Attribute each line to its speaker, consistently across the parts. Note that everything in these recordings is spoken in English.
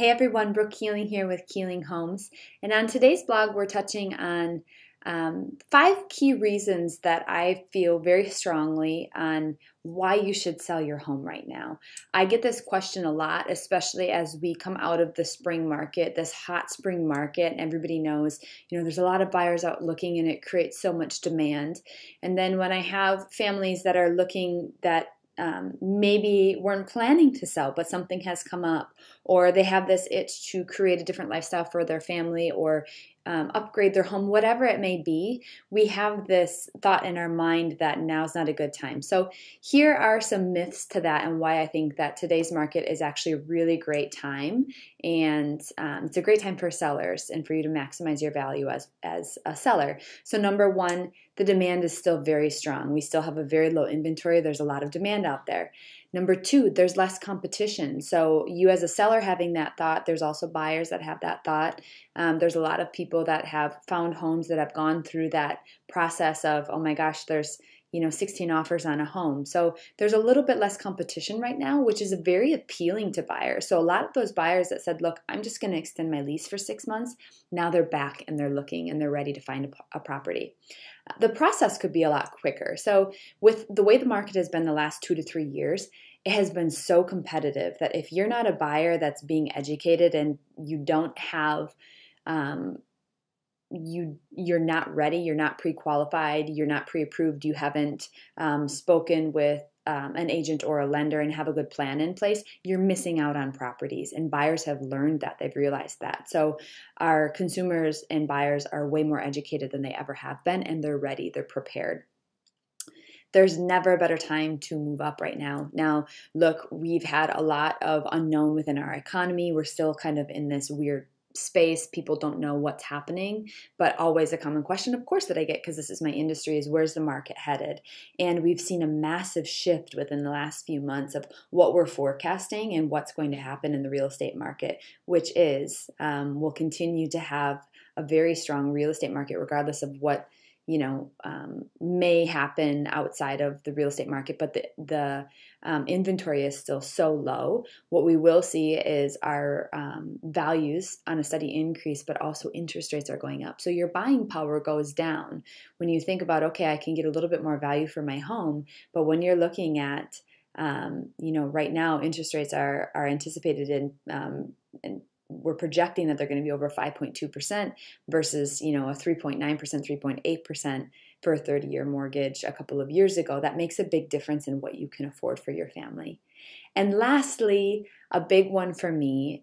Speaker 1: Hey everyone, Brooke Keeling here with Keeling Homes. And on today's blog, we're touching on 5 key reasons that I feel very strongly on why you should sell your home right now. I get this question a lot, especially as we come out of the spring market, this hot spring market. Everybody knows, there's a lot of buyers out looking and it creates so much demand. And then when I have families that are looking that maybe weren't planning to sell, but something has come up, or they have this itch to create a different lifestyle for their family or upgrade their home, whatever it may be, we have this thought in our mind that now's not a good time. So here are some myths to that and why I think that today's market is actually a really great time. And it's a great time for sellers and for you to maximize your value as a seller. So number one, the demand is still very strong. We still have a very low inventory. There's a lot of demand out there. Number two, there's less competition. So you as a seller having that thought, there's also buyers that have that thought. There's a lot of people that have found homes that have gone through that process of, oh my gosh, there's 16 offers on a home. So there's a little bit less competition right now, which is very appealing to buyers. So a lot of those buyers that said, look, I'm just going to extend my lease for 6 months, now they're back and they're looking and they're ready to find a property. The process could be a lot quicker. So with the way the market has been the last 2 to 3 years, it has been so competitive that if you're not a buyer that's being educated and you don't have you're not ready, you're not pre-qualified, you're not pre-approved, you haven't spoken with an agent or a lender and have a good plan in place, you're missing out on properties. And buyers have learned that, they've realized that. So our consumers and buyers are way more educated than they ever have been, and they're ready, they're prepared. There's never a better time to move up right now. Now, look, we've had a lot of unknown within our economy. We're still kind of in this weird space. People don't know what's happening, but always a common question, of course, that I get because this is my industry is where's the market headed? And we've seen a massive shift within the last few months of what we're forecasting and what's going to happen in the real estate market, which is we'll continue to have a very strong real estate market regardless of what may happen outside of the real estate market, but the inventory is still so low. What we will see is our values on a steady increase, but also interest rates are going up. So your buying power goes down when you think about, okay, I can get a little bit more value for my home, but when you're looking at, right now interest rates are anticipated in we're projecting that they're going to be over 5.2% versus, a 3.9%, 3.8% for a 30-year mortgage a couple of years ago. That makes a big difference in what you can afford for your family. And lastly, a big one for me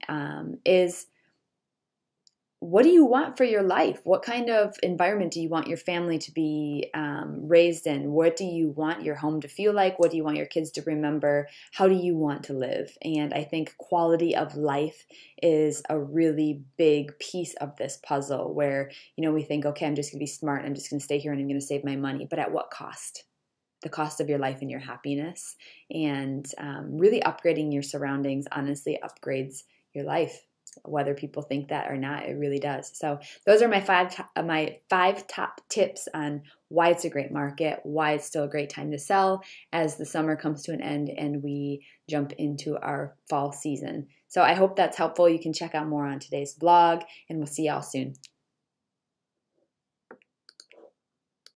Speaker 1: is, what do you want for your life? What kind of environment do you want your family to be raised in? What do you want your home to feel like? What do you want your kids to remember? How do you want to live? And I think quality of life is a really big piece of this puzzle where, we think, okay, I'm just going to be smart. I'm just going to stay here and I'm going to save my money. But at what cost? The cost of your life and your happiness. And really upgrading your surroundings honestly upgrades your life. Whether people think that or not, it really does. So those are my five top tips on why it's a great market, why it's still a great time to sell as the summer comes to an end and we jump into our fall season. So I hope that's helpful. You can check out more on today's blog, and we'll see y'all soon.